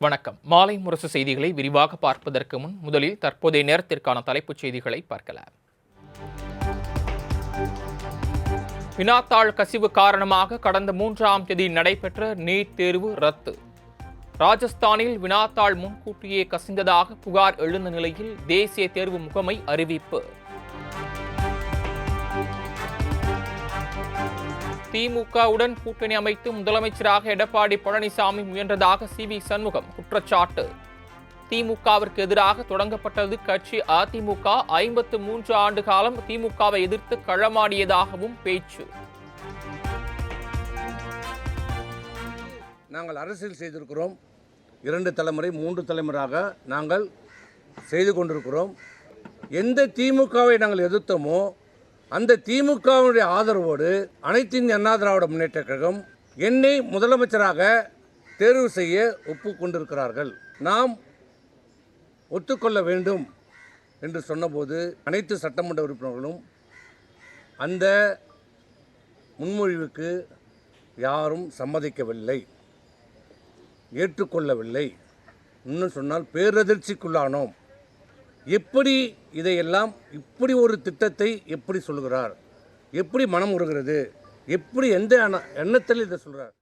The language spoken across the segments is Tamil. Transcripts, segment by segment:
வணக்கம். மாலை முரசு செய்திகளை விரிவாக பார்ப்பதற்கு முன் முதலில் தற்போதைய நேரத்திற்கான தலைப்புச் செய்திகளை பார்க்கலாம். வினாத்தாள் கசிவு காரணமாக கடந்த 3ஆம் தேதி நடைபெற்ற நீட் தேர்வு ரத்து. ராஜஸ்தானில் வினாத்தாள் முன்கூட்டியே கசிந்ததாக புகார் எழுந்த நிலையில் தேசிய தேர்வு முகமை அறிவிப்பு. திமுகவுடன் கூட்டணி அமைத்து முதலமைச்சராக எடப்பாடி பழனிசாமி முயன்றதாக சி.வி. சண்முகம் குற்றச்சாட்டு. திமுகவிற்கு எதிராக தொடங்கப்பட்டது கட்சி அதிமுக 53 ஆண்டு காலம் திமுகவை எதிர்த்து களமாடியதாகவும் பேச்சு. நாங்கள் அரசியல் செய்திருக்கிறோம். 2 தலைமுறை 3 தலைமுறையாக நாங்கள் செய்து கொண்டிருக்கிறோம். எந்த திமுகவை நாங்கள் எதிர்த்தோமோ அந்த திமுகவுடைய ஆதரவோடு அனைத்து இந்திய அண்ணா திராவிட முன்னேற்றக் கழகம் என்னை முதலமைச்சராக தேர்வு செய்ய ஒப்புக்கொண்டிருக்கிறார்கள். நாம் ஒத்துக்கொள்ள வேண்டும் என்று சொன்னபோது அனைத்து சட்டமன்ற உறுப்பினர்களும் அந்த முன்மொழிவுக்கு யாரும் சம்மதிக்கவில்லை, ஏற்றுக்கொள்ளவில்லை. இன்னும் சொன்னால் பேரதிர்ச்சிக்குள்ளானோம். எப்படி இதையெல்லாம் இப்படி ஒரு திட்டத்தை எப்படி சொல்கிறார், எப்படி மனம் உருகிறது, எப்படி எந்த எண்ணத்தில் இதை சொல்கிறார்?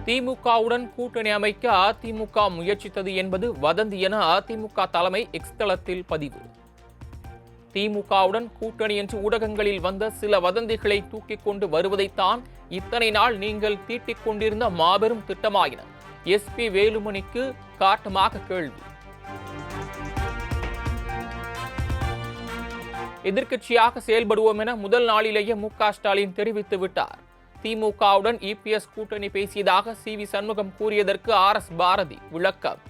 திமுகவுடன் கூட்டணி அமைக்க அதிமுக முயற்சித்தது என்பது வதந்தி என அதிமுக தலைமை எக்ஸ் தளத்தில் பதிவு. திமுகவுடன் கூட்டணி என்று ஊடகங்களில் வந்த சில வதந்திகளை தூக்கிக் கொண்டு வருவதைத்தான் இத்தனை நாள் நீங்கள் தீட்டிக் கொண்டிருந்த மாபெரும் திட்டமாயின. எஸ்.பி. வேலுமணிக்கு காட்டமாக கேள்வி. எதிர்க்கட்சியாக செயல்படுவோம் என முதல் நாளிலேயே மு.க. ஸ்டாலின் தெரிவித்து விட்டார். திமுகவுடன் இபிஎஸ் கூட்டணி பேசியதாக சி.வி. சண்முகம் கூறியதற்கு ஆர்.எஸ். பாரதி விளக்கம்.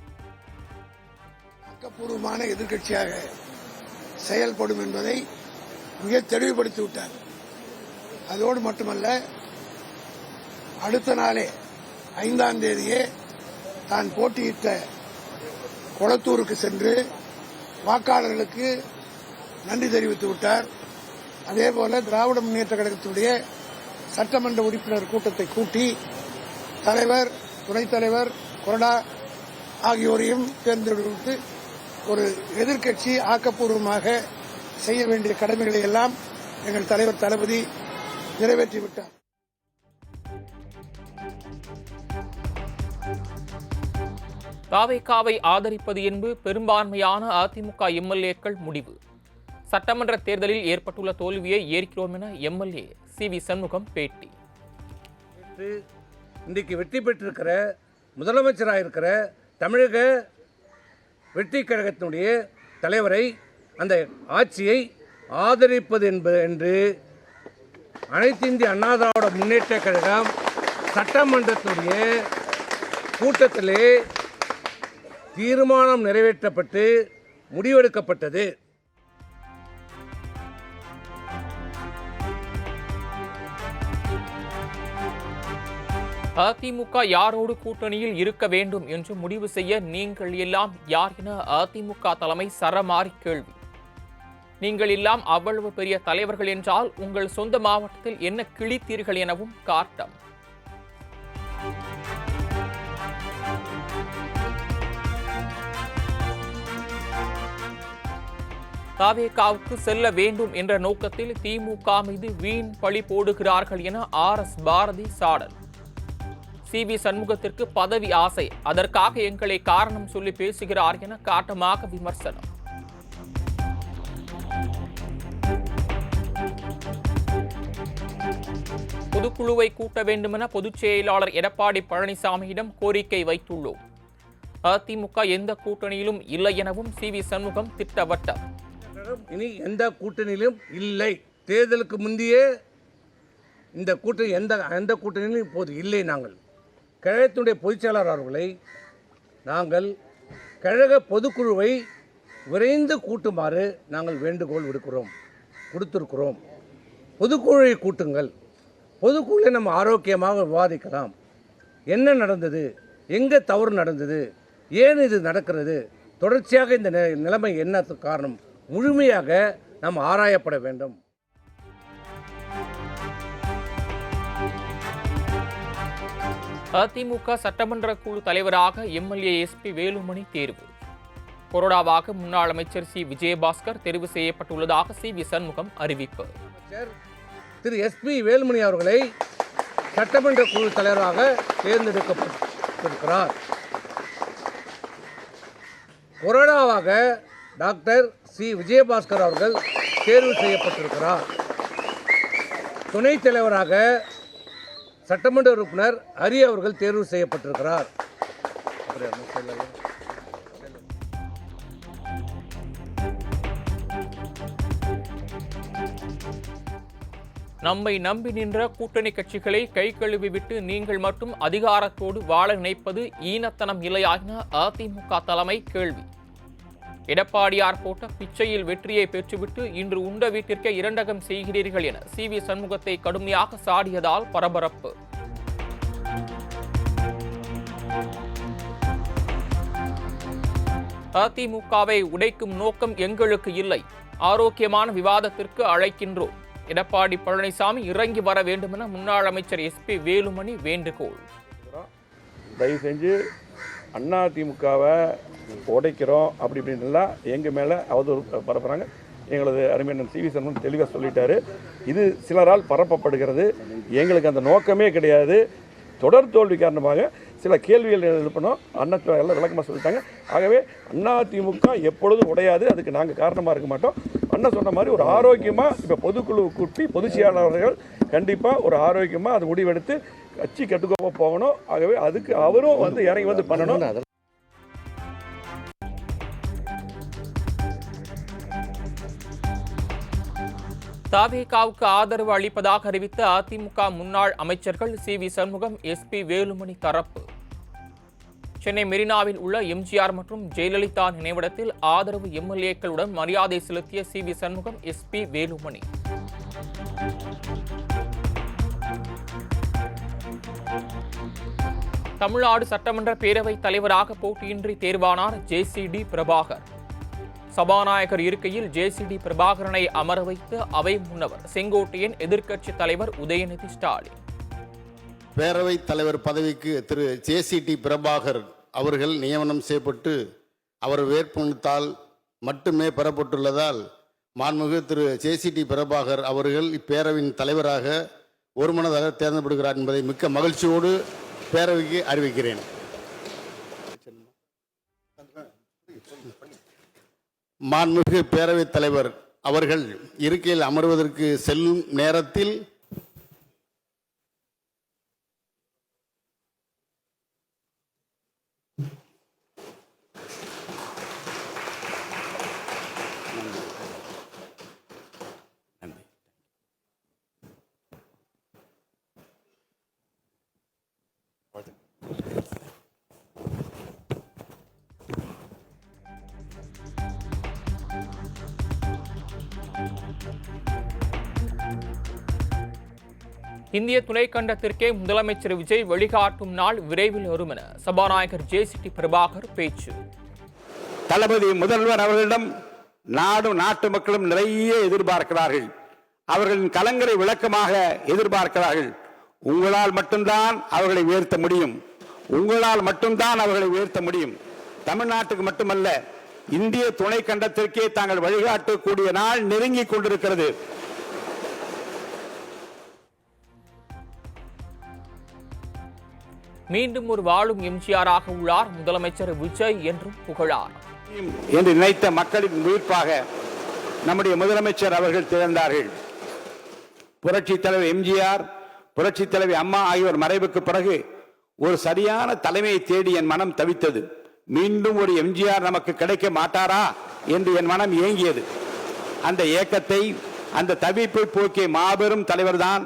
ஆக்கப்பூர்வமான எதிர்க்கட்சியாக செயல்படும் என்பதை மிக தெளிவுபடுத்தி விட்டார். அதோடு மட்டுமல்ல, அடுத்த நாளே 5ஆம் தேதியே தான் போட்டியிட்ட கொளத்தூருக்கு சென்று வாக்காளர்களுக்கு நன்றி தெரிவித்து விட்டார். அதேபோல திராவிட முன்னேற்ற கழகத்துடைய சட்டமன்ற உறுப்பினர் கூட்டத்தை கூட்டி தலைவர், துணைத் தலைவர், கொறடா ஆகியோரையும் தேர்ந்தெடுத்து ஒரு எதிர்க்கட்சி ஆக்கப்பூர்வமாக செய்ய வேண்டிய கடமைகளை எல்லாம் எங்கள் தலைவர் தளபதி நிறைவேற்றிவிட்டார். தாவேகாவை ஆதரிப்பது என்பது பெரும்பான்மையான அதிமுக எம்எல்ஏக்கள் முடிவு. சட்டமன்ற தேர்தலில் ஏற்பட்டுள்ள தோல்வியை ஏற்கிறோம் என எம்எல்ஏ சி.வி. சண்முகம் பேட்டி. இன்றைக்கு வெற்றி பெற்றிருக்கிற முதலமைச்சராக இருக்கிற தமிழக வெற்றி கழகத்தினுடைய தலைவரை, அந்த ஆட்சியை ஆதரிப்பது என்று அனைத்து இந்திய அண்ணா திராவிட முன்னேற்ற கழகம் சட்டமன்றத்தினுடைய கூட்டத்திலே தீர்மானம் நிறைவேற்றப்பட்டு முடிவெடுக்கப்பட்டது. அதிமுக யாரோடு கூட்டணியில் இருக்க வேண்டும் என்று முடிவு செய்ய நீங்கள் எல்லாம் யார் என அதிமுக தலைமை சரமாரி கேள்வி. நீங்கள் எல்லாம் அவ்வளவு பெரிய தலைவர்கள் என்றால் உங்கள் சொந்த மாவட்டத்தில் என்ன கிழித்தீர்கள் எனவும் காட்டம். தாவேகாவுக்கு செல்ல வேண்டும் என்ற நோக்கத்தில் திமுக மீது வீண் பழி போடுகிறார்கள் என ஆர்.எஸ். பாரதி சாடல். சி.வி. சண்முகத்திற்கு பதவி ஆசை, அதற்காக எங்களை காரணம் சொல்லி பேசுகிறார் என காட்டமாக விமர்சனம். பொதுக்குழுவை கூட்ட வேண்டுமென பொதுச் செயலாளர் எடப்பாடி பழனிசாமியிடம் கோரிக்கை வைத்துள்ளோம். அதிமுக எந்த கூட்டணியிலும் இல்லை எனவும் சி.வி. சண்முகம் திட்டவட்டம். இனி எந்த கூட்டணியிலும் இல்லை. தேர்தலுக்கு முந்தையே இந்த கூட்டணி எந்த கூட்டணியிலும் இப்போது இல்லை. நாங்கள் கழகத்தினுடைய பொதுச்செயலாளர் அவர்களை நாங்கள் கழக பொதுக்குழுவை விரைந்து கூட்டுமாறு நாங்கள் வேண்டுகோள் கொடுத்திருக்கிறோம். பொதுக்குழுவை கூட்டுங்கள். பொதுக்குழுவை நம்ம ஆரோக்கியமாக விவாதிக்கலாம். என்ன நடந்தது, எங்கே தவறு நடந்தது, ஏன் இது நடக்கிறது, தொடர்ச்சியாக இந்த நிலைமை என்ன காரணம், முழுமையாக நாம் ஆராயப்பட வேண்டும். அதிமுக சட்டமன்ற குழு தலைவராக எம்எல்ஏ எஸ்பி வேலுமணி தேர்வு. கொறடாவாக முன்னாள் அமைச்சர் சி விஜயபாஸ்கர் தெரிவு செய்யப்பட்டுள்ளதாக சி.வி. சண்முகம் அறிவிப்பு. திரு எஸ்பி வேலுமணி அவர்களை சட்டமன்ற குழு தலைவராக தேர்ந்தெடுக்கப்பட்டிருக்கிறார். கொறடாவாக டாக்டர் சி விஜயபாஸ்கர் அவர்கள் தேர்வு செய்யப்பட்டிருக்கிறார். துணைத் தலைவராக சட்டமன்ற உறுப்பினர் ஹரி அவர்கள் தேர்வு செய்யப்பட்டிருக்கிறார். நம்மை நம்பி நின்ற கூட்டணி கட்சிகளை கை கழுவி விட்டு நீங்கள் மட்டும் அதிகாரத்தோடு வாழ நினைப்பது ஈனத்தனம் இல்லையாயின அதிமுக தலைமை கேள்வி. எடப்பாடியார் போட்ட பிச்சையில் வெற்றியை பெற்றுவிட்டு இன்று உண்ட வீட்டிற்கே இரண்டகம் செய்கிறீர்கள் என சி.வி. சண்முகத்தை கடுமையாக சாடியதால் பரபரப்பு. அதிமுகவை உடைக்கும் நோக்கம் எங்களுக்கு இல்லை. ஆரோக்கியமான விவாதத்திற்கு அழைக்கின்றோம். எடப்பாடி பழனிசாமி இறங்கி வர வேண்டும் என முன்னாள் அமைச்சர் எஸ்பி வேலுமணி வேண்டுகோள். தயவு செஞ்சு அதிமுகவை உடைக்கிறோம் அப்படி இப்படின்லாம் எங்கள் மேலே அவதூறு பரப்புகிறாங்க. எங்களது அருமையான சி.வி. சண்முகம் தெளிவாக சொல்லிட்டாரு. இது சிலரால் பரப்பப்படுகிறது. எங்களுக்கு அந்த நோக்கமே கிடையாது. தொடர் தோல்வி காரணமாக சில கேள்விகள் எழுப்பணும். அண்ணா எல்லாம் விளக்கமாக சொல்லிட்டாங்க. ஆகவே அதிமுக எப்பொழுதும் உடையாது. அதுக்கு நாங்கள் காரணமாக இருக்க மாட்டோம். அண்ணா சொன்ன மாதிரி ஒரு ஆரோக்கியமாக இப்போ பொதுக்குழு கூட்டி பொதுச் செயலாளர்கள் கண்டிப்பாக ஒரு ஆரோக்கியமாக அது முடிவெடுத்து கட்சி கட்டுக்கோப்பாக போகணும். ஆகவே அதுக்கு அவரும் இறங்கி பண்ணணும். தவேகாவுக்கு ஆதரவு அளிப்பதாக அறிவித்த அதிமுக முன்னாள் அமைச்சர்கள் சி.வி. சண்முகம், எஸ்பி வேலுமணி தரப்பு. சென்னை மெரினாவில் உள்ள எம்ஜிஆர் மற்றும் ஜெயலலிதா நினைவிடத்தில் ஆதரவு எம்எல்ஏக்களுடன் மரியாதை செலுத்திய சி.வி. சண்முகம், எஸ்பி வேலுமணி. தமிழ்நாடு சட்டமன்ற பேரவைத் தலைவராக போட்டியின்றி தேர்வானார் ஜே.சி.டி. பிரபாகர். சபாநாயகர் இருக்கையில் ஜே.சி.டி. பிரபாகரனை அமர வைத்து அவை முன்னவர் செங்கோட்டையன் எதிர்க்கட்சித் தலைவர் உதயநிதி ஸ்டாலின். பேரவைத் தலைவர் பதவிக்கு திரு ஜே.சி.டி. பிரபாகர் அவர்கள் நியமனம் செய்யப்பட்டு அவர் வேட்புமனுத்தால் மட்டுமே பெறப்பட்டுள்ளதால் மாண்புமிகு திரு ஜே.சி.டி. பிரபாகர் அவர்கள் இப்பேரவையின் தலைவராக ஒருமனதாக தேர்ந்தெடுக்கிறார் என்பதை மிக்க மகிழ்ச்சியோடு பேரவைக்கு அறிவிக்கிறேன். மாண்புமிகு பேரவைத் தலைவர் அவர்கள் இருக்கையில் அமர்வதற்கு செல்லும் நேரத்தில் இந்திய துணைக்கண்டத்திற்கே முதலமைச்சர் விஜய் வழிகாட்டும் நாள் விரைவில் வரும் என சபாநாயகர் ஜே.சி.டி. பிரபாகர் பேச்சு. தளபதி முதல்வர் அவர்களிடம் நாடும் நாட்டு மக்களும் நிறைய எதிர்பார்க்கிறார்கள். அவர்களின் கலங்கரை விளக்கமாக எதிர்பார்க்கிறார்கள். உங்களால் மட்டும்தான் அவர்களை உயர்த்த முடியும். உங்களால் மட்டும்தான் அவர்களை உயர்த்த முடியும். தமிழ்நாட்டுக்கு மட்டுமல்ல, இந்திய துணைக்கண்டத்திற்கே தாங்கள் வழிகாட்டக்கூடிய நாள் நெருங்கிக் கொண்டிருக்கிறது. மீண்டும் ஒரு வாழும் எம்ஜிஆராக உள்ளார் முதலமைச்சர் விஜய் என்றும் புகழார். என்று நினைத்த மக்களின் உயிர்ப்பாக நம்முடைய முதலமைச்சர் அவர்கள் திகழ்ந்தார்கள். புரட்சித் தலைவர் எம்ஜிஆர், புரட்சித் தலைவி அம்மா ஆகியோர் மறைவுக்கு பிறகு ஒரு சரியான தலைமையை தேடி என் மனம் தவித்தது. மீண்டும் ஒரு எம்ஜிஆர் நமக்கு கிடைக்க மாட்டாரா என்று என் மனம் ஏங்கியது. அந்த ஏக்கத்தை, அந்த தவிப்பை போக்கிய மாபெரும் தலைவர்தான்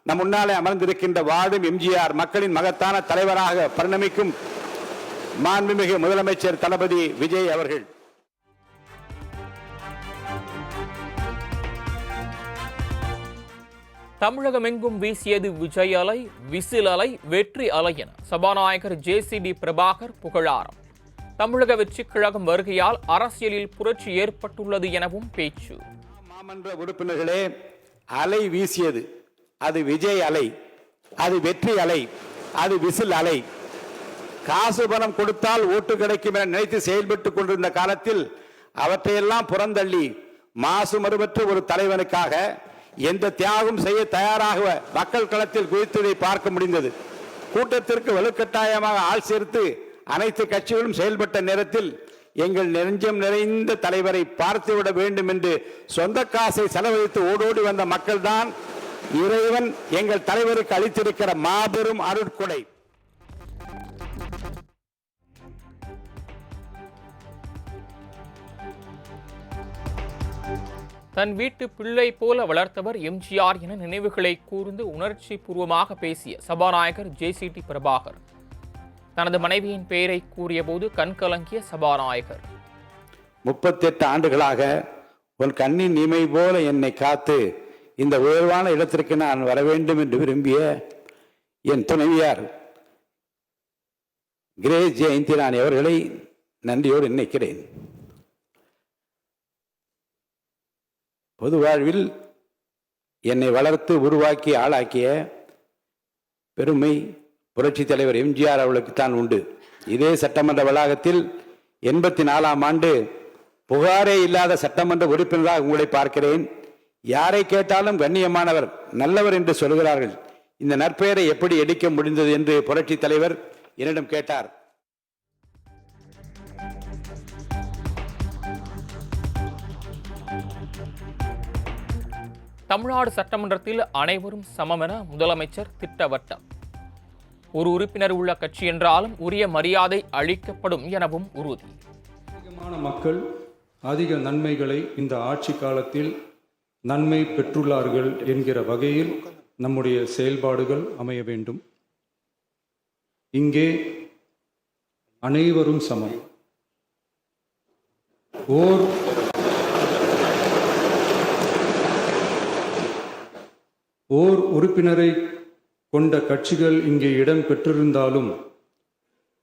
நம் முன்னாலே அமர்ந்திருக்கின்ற வாழும் எம்ஜிஆர், மக்களின் மகத்தான தலைவராக பரிணமிக்கும் மாண்புமிகு முதலமைச்சர் தளபதி விஜய் அவர்கள். தமிழகமெங்கும் வீசியது விஜய் அலை, விசில் அலை, வெற்றி அலை என சபாநாயகர் ஜே.சி.டி. பிரபாகர் புகழாரம். தமிழக வெற்றி கழகம் வருகையால் அரசியலில் புரட்சி ஏற்பட்டுள்ளது எனவும் பேச்சு. மாமன்ற உறுப்பினர்களே, அலை வீசியது அது விஜய் அலை, அது வெற்றி அலை. அது விசில் அலை. காசு பணம் கொடுத்தால் ஓட்டு கிடைக்கும் என நினைத்து செயல்பட்டுக் கொண்டிருந்த காலத்தில் அவற்றையெல்லாம் புறந்தள்ளி மாசு மறுபற்ற ஒரு தலைவனுக்காக எந்த தியாகம் செய்ய தயாராக மக்கள் களத்தில் குதித்ததை பார்க்க முடிந்தது. கூட்டத்திற்கு வலுக்கட்டாயமாக ஆள் சேர்த்து அனைத்து கட்சிகளும் செயல்பட்ட நேரத்தில் எங்கள் நெஞ்சம் நிறைந்த தலைவரை பார்த்துவிட வேண்டும் என்று சொந்த காசை செலவழித்து ஓடோடி வந்த மக்கள் தான் இறைவன் எங்கள் தலைவருக்கு அளித்திருக்கிற மாபெரும் அருட்கொடை. தன் வீட்டு பிள்ளை போல வளர்த்தவர் எம்ஜிஆர் என நினைவுகளை கூர்ந்து உணர்ச்சி பூர்வமாக பேசிய சபாநாயகர் JCT பிரபாகர் தனது மனைவியின் பெயரை கூறிய போது கண்கலங்கிய சபாநாயகர், 38 ஆண்டுகளாக உன் கண்ணின் இமை போல என்னை காத்து இந்த உயர்வான இடத்திற்கு நான் வர வேண்டும் என்று விரும்பிய என் துணைவியார் கிரேஸ் ஜெயந்திராணி அவர்களை நன்றியோடு நினைக்கிறேன். பொது வாழ்வில் என்னை வளர்த்து உருவாக்கி ஆளாக்கிய பெருமை புரட்சி தலைவர் எம்ஜிஆர் அவர்களுக்கு தான் உண்டு. இதே சட்டமன்ற வளாகத்தில் 84ஆம் ஆண்டு புகாரே இல்லாத சட்டமன்ற உறுப்பினராக உங்களை பார்க்கிறேன். யாரை கேட்டாலும் கண்ணியமானவர், நல்லவர் என்று சொல்கிறார்கள். இந்த நற்பெயரை எப்படி எடுக்க முடிந்தது என்று புரட்சி தலைவர் என்னிடம் கேட்டார். தமிழ்நாடு சட்டமன்றத்தில் அனைவரும் சமம் என முதலமைச்சர் திட்டவட்டம். ஒரு உறுப்பினர் உள்ள கட்சி என்றாலும் உரிய மரியாதை அளிக்கப்படும் எனவும் உறுதி. அதிகமான மக்கள் அதிக நன்மைகளை இந்த ஆட்சி காலத்தில் நன்மை பெற்றுள்ளார்கள் என்கிற வகையில் நம்முடைய செயல்பாடுகள் அமைய வேண்டும். இங்கே அனைவரும் சமம். ஓர் உறுப்பினரை கொண்ட கட்சிகள் இங்கே இடம் பெற்றிருந்தாலும்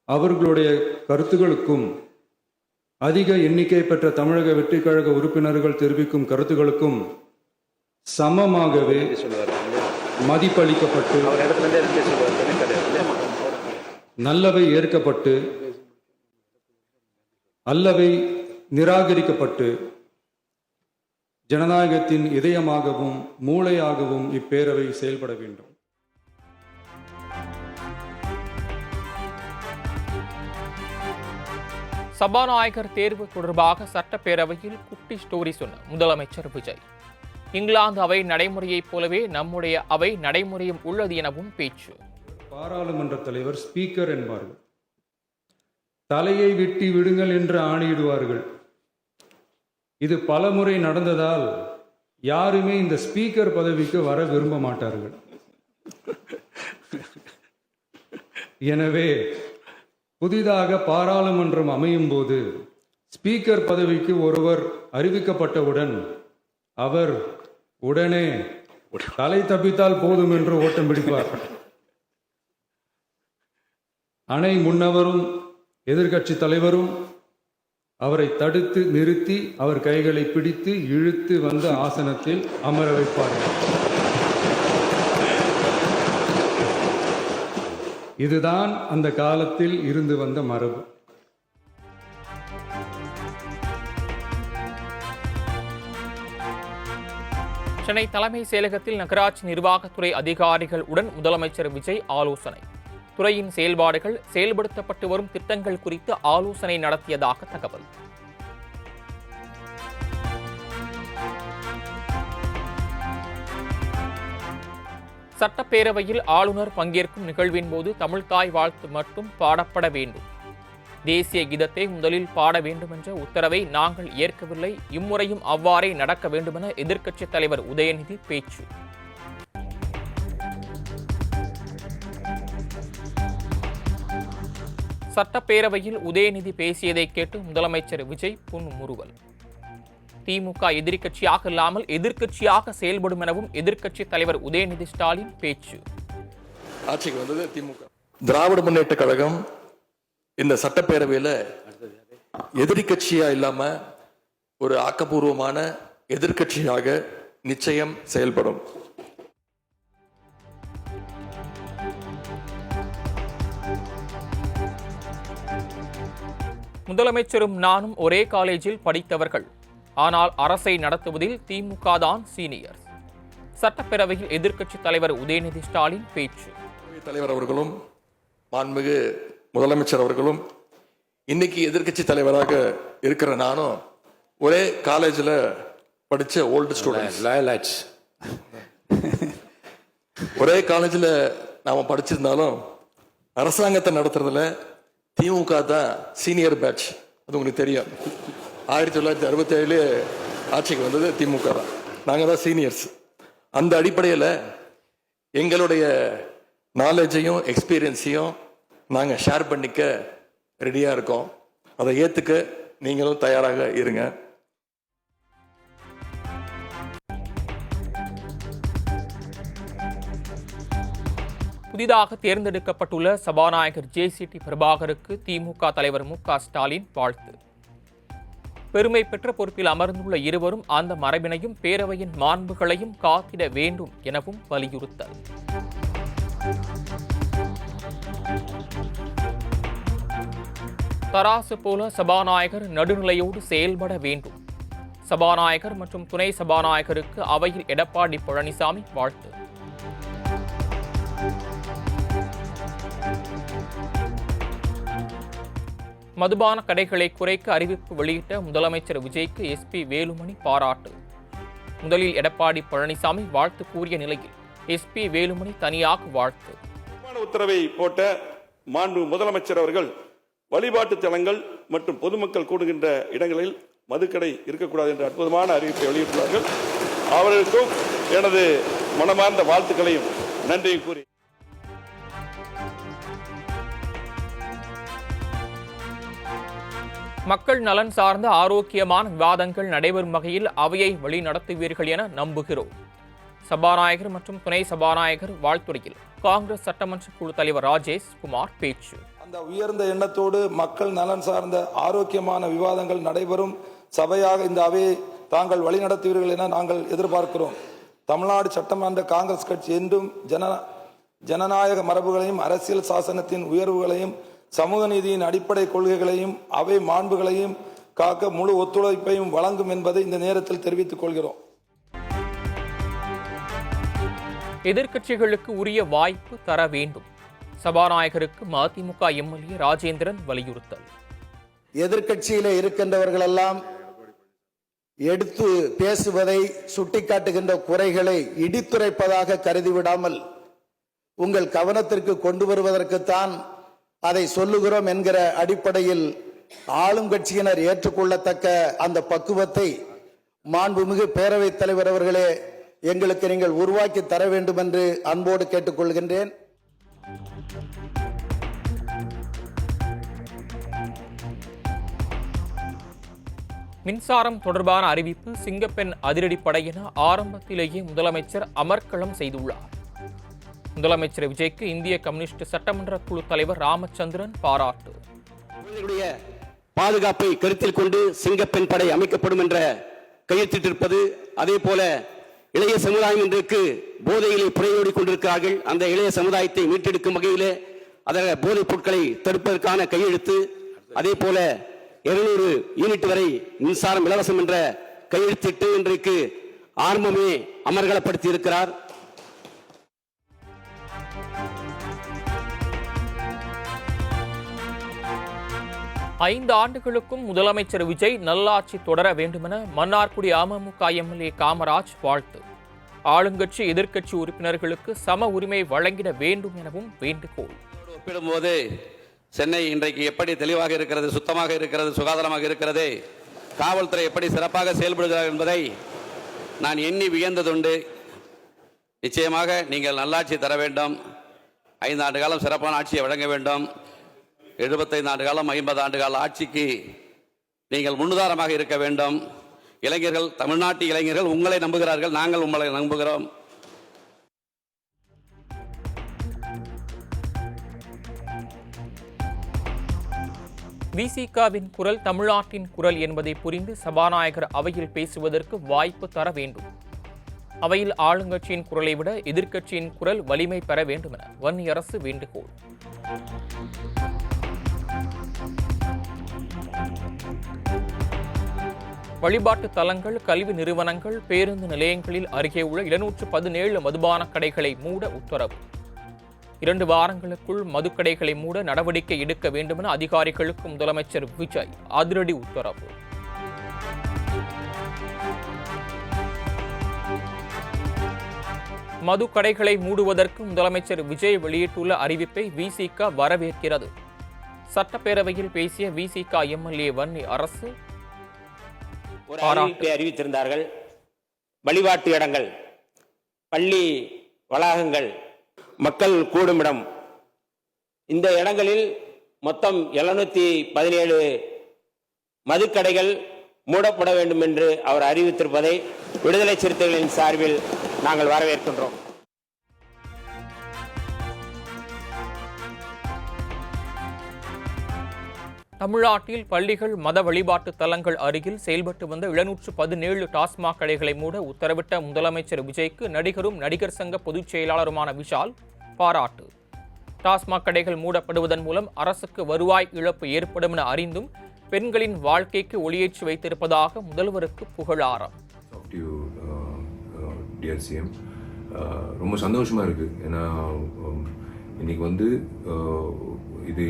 அவர்களுடைய கருத்துகளுக்கும் அதிக எண்ணிக்கை பெற்ற தமிழக வெற்றிக் கழக உறுப்பினர்கள் தெரிவிக்கும் கருத்துகளுக்கும் சமமாகவே மதிப்பளிக்கப்பட்டு நல்லவை ஏற்கப்பட்டு அல்லவை நிராகரிக்கப்பட்டு ஜனநாயகத்தின் இதயமாகவும் மூளையாகவும் இப்பேரவை செயல்பட வேண்டும். சபாநாயகர் தேர்வு தொடர்பாக சட்டப்பேரவையில் குட்டி ஸ்டோரி சொன்ன முதலமைச்சர் விஜய், இங்கிலாந்து அவை நடைமுறையைப் போலவே நம்முடைய அவை நடைமுறையும் உள்ளது எனவும் பேச்சு. பாராளுமன்ற தலைவர் ஸ்பீக்கர் என்பார்கள். தலையை வெட்டி விடுங்கள் என்று ஆணையிடுவார்கள். இது பலமுறை நடந்ததால் யாருமே இந்த ஸ்பீக்கர் பதவிக்கு வர விரும்ப மாட்டார்கள். எனவே புதிதாக பாராளுமன்றம் அமையும் போது ஸ்பீக்கர் பதவிக்கு ஒருவர் அறிவிக்கப்பட்டவுடன் அவர் உடனே தலை தப்பித்தால் போதும் என்று ஓட்டம் பிடிப்பார். அணை முன்னவரும் எதிர்க்கட்சி தலைவரும் அவரை தடுத்து நிறுத்தி அவர் கைகளை பிடித்து இழுத்து வந்த ஆசனத்தில் அமர வைப்பார்கள். இதுதான் அந்த காலத்தில் இருந்து வந்த மரபு. சென்னை தலைமை செயலகத்தில் நகராட்சி நிர்வாகத்துறை அதிகாரிகளுடன் முதலமைச்சர் விஜய் ஆலோசனை. துறையின் செயல்பாடுகள், செயல்படுத்தப்பட்டு வரும் திட்டங்கள் குறித்து ஆலோசனை நடத்தியதாக தகவல். சட்டப்பேரவையில் ஆளுநர் பங்கேற்கும் நிகழ்வின் போது தமிழ்தாய் வாழ்த்து மட்டும் பாடப்பட வேண்டும். தேசிய கீதத்தை முதலில் பாட வேண்டும் என்ற உத்தரவை நாங்கள் ஏற்கவில்லை. இம்முறையும் அவ்வாறே நடக்க வேண்டுமென எதிர்க்கட்சித் தலைவர் உதயநிதி பேச்சு. சட்டப்பேரவையில் உதயநிதி பேசியதை கேட்டு முதலமைச்சர் விஜய் புன்முறுவல். திமுக எதிர்க்கட்சியாக இல்லாமல் எதிர்க்கட்சியாக செயல்படும் எனவும் எதிர்க்கட்சித் தலைவர் உதயநிதி ஸ்டாலின் பேச்சு. ஆட்சிக்கு வந்தது திமுக. திராவிட முன்னேற்ற கழகம் இந்த சட்டப்பேரவையில் எதிர்க்கட்சியா இல்லாம ஒரு ஆக்கப்பூர்வமான எதிர்க்கட்சியாக நிச்சயம் செயல்படும். முதலமைச்சரும் நானும் ஒரே காலேஜில் படித்தவர்கள், ஆனால் அரசை நடத்துவதில் திமுக தான் சீனியர். சட்டப்பேரவையில் எதிர்க்கட்சித் தலைவர் உதயநிதி ஸ்டாலின் பேச்சு. தலைவர் அவர்களும் மாண்புமிகு முதலமைச்சர் அவர்களும் இன்னைக்கு எதிர்க்கட்சி தலைவராக இருக்கிற நானும் ஒரே காலேஜில் படித்த ஓல்டு ஸ்டூடெண்ட்ஸ். ஒரே காலேஜில் நாம் படிச்சிருந்தாலும் அரசாங்கத்தை நடத்துறதுல திமுக தான் சீனியர் பேட்ச். அது உங்களுக்கு தெரியும். 1967 ஆட்சிக்கு வந்தது திமுக தான். நாங்கள் தான் சீனியர்ஸ். அந்த அடிப்படையில் எங்களுடைய நாலேஜையும் எக்ஸ்பீரியன்ஸையும் நாங்கள் ஷேர் பண்ணிக்க ரெடியாக இருக்கோம். அதை ஏற்றுக்க நீங்களும் தயாராக இருங்க. புதிதாக தேர்ந்தெடுக்கப்பட்டுள்ள சபாநாயகர் JCT பிரபாகருக்கு திமுக தலைவர் MK ஸ்டாலின் வாழ்த்து. பெருமை பெற்ற பொறுப்பில் அமர்ந்துள்ள இருவரும் அந்த மரபினையும் பேரவையின் மாண்புகளையும் காத்திட வேண்டும் எனவும் வலியுறுத்தல். தராசு போல சபாநாயகர் நடுநிலையோடு செயல்பட வேண்டும். சபாநாயகர் மற்றும் துணை சபாநாயகருக்கு அவையில் எடப்பாடி பழனிசாமி வாழ்த்து. மதுபான கடைகளை குறைக்க அறிவிப்பு வெளியிட்ட முதலமைச்சர் விஜய்க்கு SP வேலுமணி பாராட்டு. முதலில் எடப்பாடி பழனிசாமி வாழ்த்து கூறிய நிலையில் SP வேலுமணி தனியாக வாழ்த்து. உத்தரவை போட்ட மாண்பு முதலமைச்சர் அவர்கள் வழிபாட்டு தலங்கள் மற்றும் பொதுமக்கள் கூடுகின்ற இடங்களில் மதுக்கடை இருக்கக்கூடாது என்ற அற்புதமான அறிவிப்பை வெளியிட்டுள்ளார்கள். அவர்களுக்கும் எனது மனமார்ந்த வாழ்த்துக்களையும் நன்றியும் கூறி மக்கள் நலன் சார்ந்த ஆரோக்கியமான விவாதங்கள் நடைபெறும் வகையில் அவையை வழிநடத்துவீர்கள் என நம்புகிறோம். சபாநாயகர் மற்றும் துணை சபாநாயகர் வாழ்த்துறையில் காங்கிரஸ் சட்டமன்ற குழு தலைவர் ராஜேஷ் குமார் பேச்சு. அந்த உயர்ந்த எண்ணத்தோடு மக்கள் நலன் சார்ந்த ஆரோக்கியமான விவாதங்கள் நடைபெறும் சபையாக இந்த அவையை தாங்கள் வழிநடத்துவீர்கள் என நாங்கள் எதிர்பார்க்கிறோம். தமிழ்நாடு சட்டமன்ற காங்கிரஸ் கட்சி என்றும் ஜனநாயக மரபுகளையும் அரசியல் சாசனத்தின் உயர்வுகளையும் சமூக நீதியின் அடிப்படை கொள்கைகளையும் அவை மாண்புகளையும் காக்க முழு ஒத்துழைப்பையும் வழங்கும் என்பதை இந்த நேரத்தில் தெரிவித்துக் கொள்கிறோம். எதிர்க்கட்சிகளுக்கு உரிய வாய்ப்பு தர வேண்டும். சபாநாயகருக்கு மதிமுக MLA ராஜேந்திரன் வலியுறுத்தல். எதிர்க்கட்சியிலே இருக்கின்றவர்கள் எல்லாம் எடுத்து பேசுவதை சுட்டிக்காட்டுகின்ற குறைகளை இடித்துரைப்பதாக கருதிவிடாமல் உங்கள் கவனத்திற்கு கொண்டு வருவதற்குத்தான் அதை சொல்லுகிறோம் என்கிற அடிப்படையில் ஆளும் கட்சியினர் ஏற்றுக்கொள்ளத்தக்க அந்த பக்குவத்தை மாண்புமிகு பேரவைத் தலைவர் அவர்களே எங்களுக்கு நீங்கள் உருவாக்கி தர வேண்டும் என்று அன்போடு கேட்டுக்கொள்கின்றேன். மின்சாரம் தொடர்பான அறிவிப்பு சிங்கப்பெண் அதிரடிப்படை என ஆரம்பத்திலேயே முதலமைச்சர் அமர்க்களம் செய்துள்ளார். முதலமைச்சர் விஜய்க்கு இந்திய கம்யூனிஸ்ட் சட்டமன்ற குழு தலைவர் ராமச்சந்திரன் பாராட்டு. பாதுகாப்பை கருத்தில் கொண்டு சிங்கப்பெண் படை அமைக்கப்படும் என்ற கையெழுத்திட்டிருப்பது, அதே போல இளைய சமுதாயம் இன்றைக்கு போதையிலே புறையோடி கொண்டிருக்கிறார்கள். அந்த இளைய சமுதாயத்தை மீட்டெடுக்கும் வகையிலே அதற்கு போதைப் பொருட்களை தடுப்பதற்கான கையெழுத்து, அதே போல 200 யூனிட் வரை மின்சாரம் இலவசம் என்ற கையெழுத்திட்டு இன்றைக்கு ஆரம்பமே அமர்கலப்படுத்தி இருக்கிறார். ஐந்து ஆண்டுகளுக்கும் முதலமைச்சர் விஜய் நல்லாட்சி தொடர வேண்டுமென மன்னார்குடி அமமுக MLA காமராஜ் வாழ்த்து. ஆளுங்கட்சி எதிர்க்கட்சி உறுப்பினர்களுக்கு சம உரிமை வழங்கிட வேண்டும் எனவும் வேண்டுகோள். ஒப்பிடும்போது சென்னை இன்றைக்கு எப்படி தெளிவாக இருக்கிறது, சுத்தமாக இருக்கிறது, சுகாதாரமாக இருக்கிறது, காவல்துறை எப்படி சிறப்பாக செயல்படுகிறார் என்பதை நான் எண்ணி வியந்ததுண்டு. நிச்சயமாக நீங்கள் நல்லாட்சி தர வேண்டும். 5 ஆண்டு காலம் சிறப்பான ஆட்சியை வழங்க வேண்டும். 75 ஆண்டு காலம் 50 ஆண்டு கால ஆட்சிக்கு நீங்கள் முன்னுதாரணமாக இருக்க வேண்டும். இளைஞர்கள், தமிழ்நாட்டு இளைஞர்கள் உங்களை நம்புகிறார்கள், நாங்கள் உங்களை நம்புகிறோம். விசிகாவின் குரல் தமிழ்நாட்டின் குரல் என்பதை புரிந்து சபாநாயகர் அவையில் பேசுவதற்கு வாய்ப்பு தர வேண்டும். அவையில் ஆளுங்கட்சியின் குரலை விட எதிர்க்கட்சியின் குரல் வலிமை பெற வேண்டும் என வன்னி அரசு வேண்டுகோள். வழிபாட்டு தலங்கள், கல்வி நிறுவனங்கள், பேருந்து நிலையங்களில் அருகே உள்ள 217 மதுபான கடைகளை மூட உத்தரவு. 2 வாரங்களுக்குள் மதுக்கடைகளை மூட நடவடிக்கை எடுக்க வேண்டும் என அதிகாரிகளுக்கு முதலமைச்சர் விஜய் அதிரடி உத்தரவு. மதுக்கடைகளை மூடுவதற்கு முதலமைச்சர் விஜய் வெளியிட்டுள்ள அறிவிப்பை விசிக வரவேற்கிறது. சட்டப்பேரவையில் பேசிய விசிக எம்எல்ஏ வன்னி அரசு ஒரு அறிவிப்பை அறிவித்திருந்தார்கள். வழிபாட்டு இடங்கள், பள்ளி வளாகங்கள், மக்கள் கூடுமிடம், இந்த இடங்களில் மொத்தம் 717 மதுக்கடைகள் மூடப்பட வேண்டும் என்று அவர் அறிவித்திருப்பதை விடுதலை சிறுத்தைகளின் சார்பில் நாங்கள் வரவேற்கின்றோம். தமிழ்நாட்டில் பள்ளிகள், மத வழிபாட்டு தலங்கள் அருகில் செயல்பட்டு வந்த 717 டாஸ்மாக் கடைகளை மூட உத்தரவிட்ட முதலமைச்சர் விஜய்க்கு நடிகரும் நடிகர் சங்க பொதுச் செயலாளருமான விஷால் பாராட்டு. டாஸ்மாக் கடைகள் மூடப்படுவதன் மூலம் அரசுக்கு வருவாய் இழப்பு ஏற்படும் என அறிந்தும் பெண்களின் வாழ்க்கைக்கு ஒளியேற்றி வைத்திருப்பதாக முதல்வருக்கு புகழாரம். ரொம்ப சந்தோஷமா இருக்கு. ஏன்னா இன்னைக்கு இது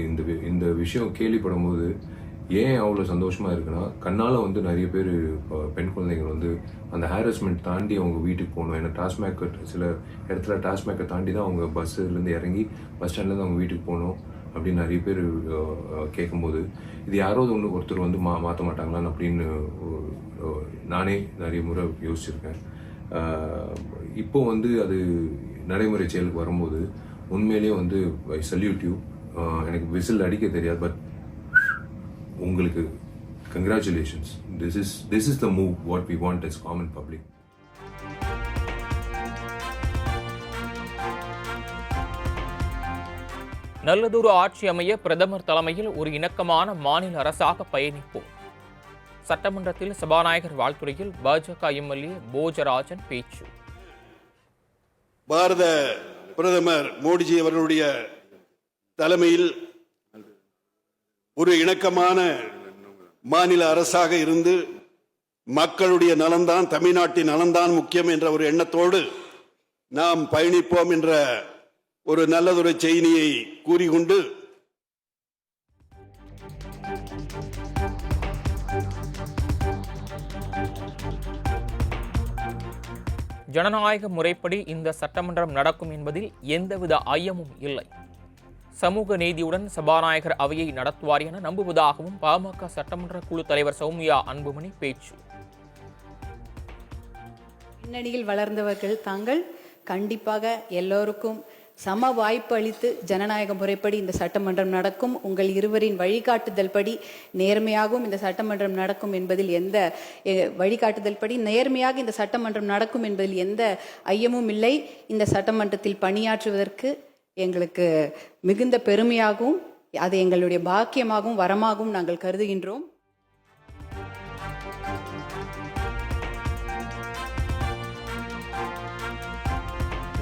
இந்த விஷயம் கேள்விப்படும் போது ஏன் அவ்வளோ சந்தோஷமா இருக்குன்னா, கண்ணால் நிறைய பேர் பெண் குழந்தைகள் அந்த ஹாரஸ்மெண்ட் தாண்டி அவங்க வீட்டுக்கு போகணும். ஏன்னா டாஸ்மேக் சில இடத்துல டாஸ்மேக்கை தாண்டி தான் அவங்க பஸ்ஸுலேருந்து இறங்கி பஸ் ஸ்டாண்ட்லேருந்து அவங்க வீட்டுக்கு போகணும் அப்படின்னு நிறைய பேர் கேட்கும்போது, இது யாரோ ஒருத்தர் மாற்ற மாட்டாங்களான்னு அப்படின்னு நானே நிறைய முறை யோசிச்சிருக்கேன். இப்போ அது நடைமுறை செயலுக்கு வரும்போது உண்மையிலேயே ஐ சல்யூட் யூ. எனக்கு விசில் அடிக்க தெரியாது, பட் உங்களுக்கு congratulations. This is the move what we want as common public. நல்லதொரு ஆட்சி அமைய பிரதமர் தலைமையில் ஒரு இணக்கமான மாநில அரசாக பயணிப்போம். சட்டமன்றத்தில் சபாநாயகர் வாழ்த்துறையில் பாஜக எம்எல்ஏ போஜராஜன் பேச்சு. பாரத பிரதமர் மோடிஜி அவர்களுடைய தலைமையில் ஒரு இணக்கமான மாநில அரசாக இருந்து மக்களுடைய நலன்தான், தமிழ்நாட்டின் நலன்தான் முக்கியம் என்ற ஒரு எண்ணத்தோடு நாம் பயணிப்போம் என்ற ஒரு நல்லதொரு செய்தியை கூறிக்கொண்டு, ஜனநாயக முறைப்படி இந்த சட்டமன்றம் நடக்கும் என்பதில் எந்தவித ஐயமும் இல்லை. சமூக நீதியுடன் சபாநாயகர் அவையை நடத்துவார் என நம்புவதாகவும் பாமக சட்டமன்ற குழு தலைவர் சௌமியா அன்புமணி பேச்சு. பின்னணியில் வளர்ந்தவர்கள் தாங்கள் கண்டிப்பாக எல்லோருக்கும் சம வாய்ப்பு அளித்து ஜனநாயக முறைப்படி இந்த சட்டமன்றம் நடக்கும், உங்கள் இருவரின் வழிகாட்டுதல் படி நேர்மையாகவும் இந்த சட்டமன்றம் நடக்கும் என்பதில் எந்த வழிகாட்டுதல் படி நேர்மையாக இந்த சட்டமன்றம் நடக்கும் என்பதில் எந்த ஐயமும் இல்லை. இந்த சட்டமன்றத்தில் பணியாற்றுவதற்கு எங்களுக்கு மிகுந்த பெருமையாகவும் அது எங்களுடைய பாக்கியமாகவும் வரமாகவும் நாங்கள் கருதுகின்றோம்.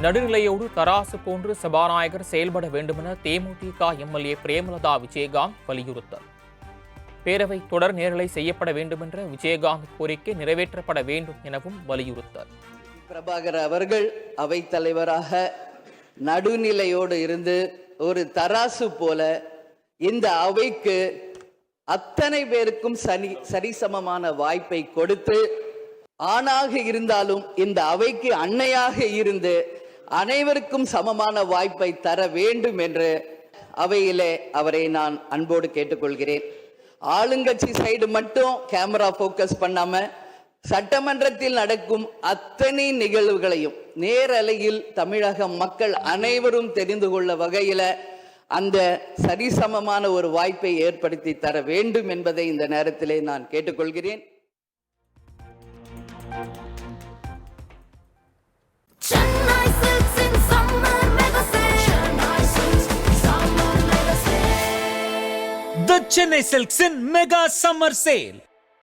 நடுநிலையோடு தராசு போன்று சபாநாயகர் செயல்பட வேண்டுமென தேமுதிக எம்எல்ஏ பிரேமலதா விஜயகாந்த் வலியுறுத்தல். பேரவை தொடர் நேரலை செய்யப்பட வேண்டுமென்ற விஜயகாந்த் கோரிக்கை நிறைவேற்றப்பட வேண்டும் எனவும் வலியுறுத்தல். பிரபாகர் அவர்கள் அவைத் தலைவராக நடுநிலையோடு இருந்து ஒரு தராசு போல இந்த அவைக்கு அத்தனை பேருக்கும் சரிசமமான வாய்ப்பை கொடுத்து, ஆணாக இருந்தாலும் இந்த அவைக்கு அன்னையாக இருந்து அனைவருக்கும் சமமான வாய்ப்பை தர வேண்டும் என்று அவையிலே அவரை நான் அன்போடு கேட்டுக்கொள்கிறேன். ஆளுங்கட்சி சைடு மட்டும் கேமரா போக்கஸ் பண்ணாம சட்டமன்றத்தில் நடக்கும் அத்தனை நிகழ்வுகளையும் நேரலையில் தமிழக மக்கள் அனைவரும் தெரிந்து கொள்ள வகையில அந்த சரிசமமான ஒரு வாய்ப்பை ஏற்படுத்தி தர வேண்டும் என்பதை இந்த நேரத்திலே நான் கேட்டுக்கொள்கிறேன். The Chennai Silks in Mega Summer Sale.